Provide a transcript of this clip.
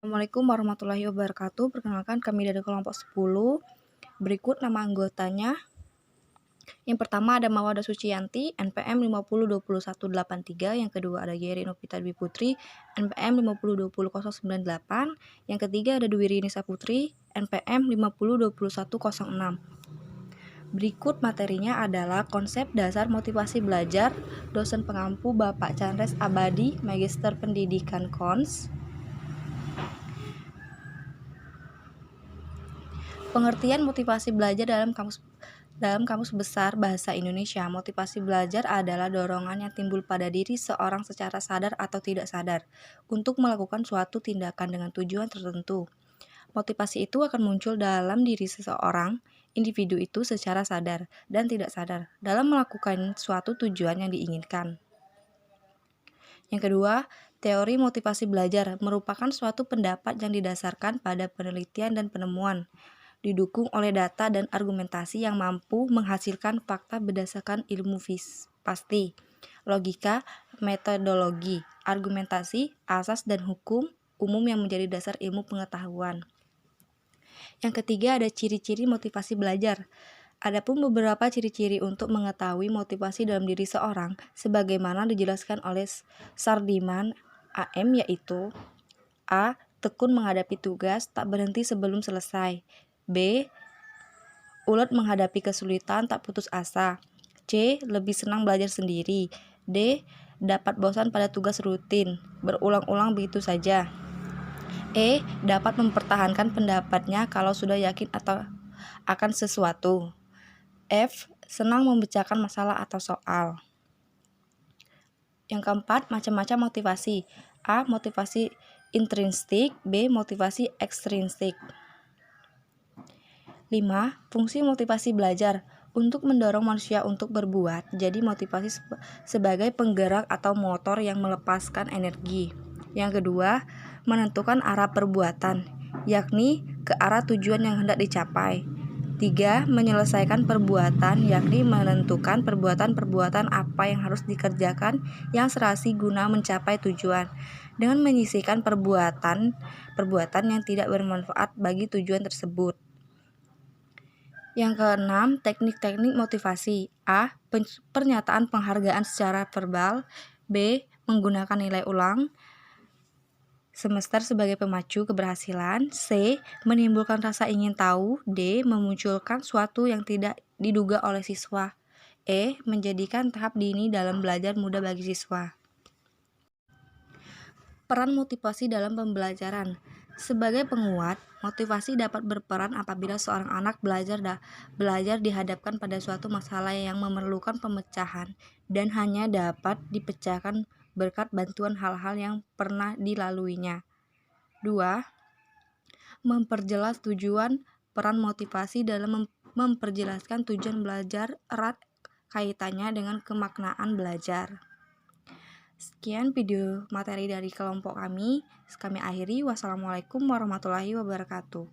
Assalamualaikum warahmatullahi wabarakatuh. Perkenalkan kami dari kelompok 10. Berikut nama anggotanya. Yang pertama ada Mawada Suciyanti, NPM 50202183. Yang kedua ada Geri Novita Dwi Putri, NPM 50200098. Yang ketiga ada Dwi Rinisa Putri, NPM 502106. Berikut materinya adalah konsep dasar motivasi belajar, dosen pengampu Bapak Chandres Abadi, Magister Pendidikan Kons. Pengertian motivasi belajar dalam kamus besar bahasa Indonesia. Motivasi belajar adalah dorongan yang timbul pada diri seorang secara sadar atau tidak sadar untuk melakukan suatu tindakan dengan tujuan tertentu. Motivasi itu akan muncul dalam diri seseorang, individu itu secara sadar dan tidak sadar dalam melakukan suatu tujuan yang diinginkan. Yang kedua, teori motivasi belajar merupakan suatu pendapat yang didasarkan pada penelitian dan penemuan, didukung oleh data dan argumentasi yang mampu menghasilkan fakta berdasarkan ilmu pasti, logika, metodologi, argumentasi, asas dan hukum umum yang menjadi dasar ilmu pengetahuan. Yang ketiga ada ciri-ciri motivasi belajar. Adapun beberapa ciri-ciri untuk mengetahui motivasi dalam diri seorang sebagaimana dijelaskan oleh Sardiman AM, yaitu A. Tekun menghadapi tugas, tak berhenti sebelum selesai. B. Ulet menghadapi kesulitan, tak putus asa. C. Lebih senang belajar sendiri. D. Dapat bosan pada tugas rutin, berulang-ulang begitu saja. E. Dapat mempertahankan pendapatnya kalau sudah yakin atau akan sesuatu. F. Senang memecahkan masalah atau soal. Yang keempat, macam-macam motivasi. A. Motivasi intrinsik. B. Motivasi ekstrinsik. 5. Fungsi motivasi belajar untuk mendorong manusia untuk berbuat. Jadi motivasi sebagai penggerak atau motor yang melepaskan energi. Yang kedua, menentukan arah perbuatan, yakni ke arah tujuan yang hendak dicapai. 3. Menyelesaikan perbuatan, yakni menentukan perbuatan-perbuatan apa yang harus dikerjakan yang serasi guna mencapai tujuan, dengan menyisihkan perbuatan yang tidak bermanfaat bagi tujuan tersebut. Yang keenam, teknik-teknik motivasi. A. Pernyataan penghargaan secara verbal. B. Menggunakan nilai ulang semester sebagai pemacu keberhasilan. C. Menimbulkan rasa ingin tahu. D. Memunculkan suatu yang tidak diduga oleh siswa. E. Menjadikan tahap dini dalam belajar mudah bagi siswa. Peran motivasi dalam pembelajaran. Sebagai penguat, motivasi dapat berperan apabila seorang anak belajar dihadapkan pada suatu masalah yang memerlukan pemecahan dan hanya dapat dipecahkan berkat bantuan hal-hal yang pernah dilaluinya. 2. Memperjelas tujuan. Peran motivasi dalam memperjelaskan tujuan belajar erat kaitannya dengan kemaknaan belajar. Sekian video materi dari kelompok kami akhiri. Wassalamualaikum warahmatullahi wabarakatuh.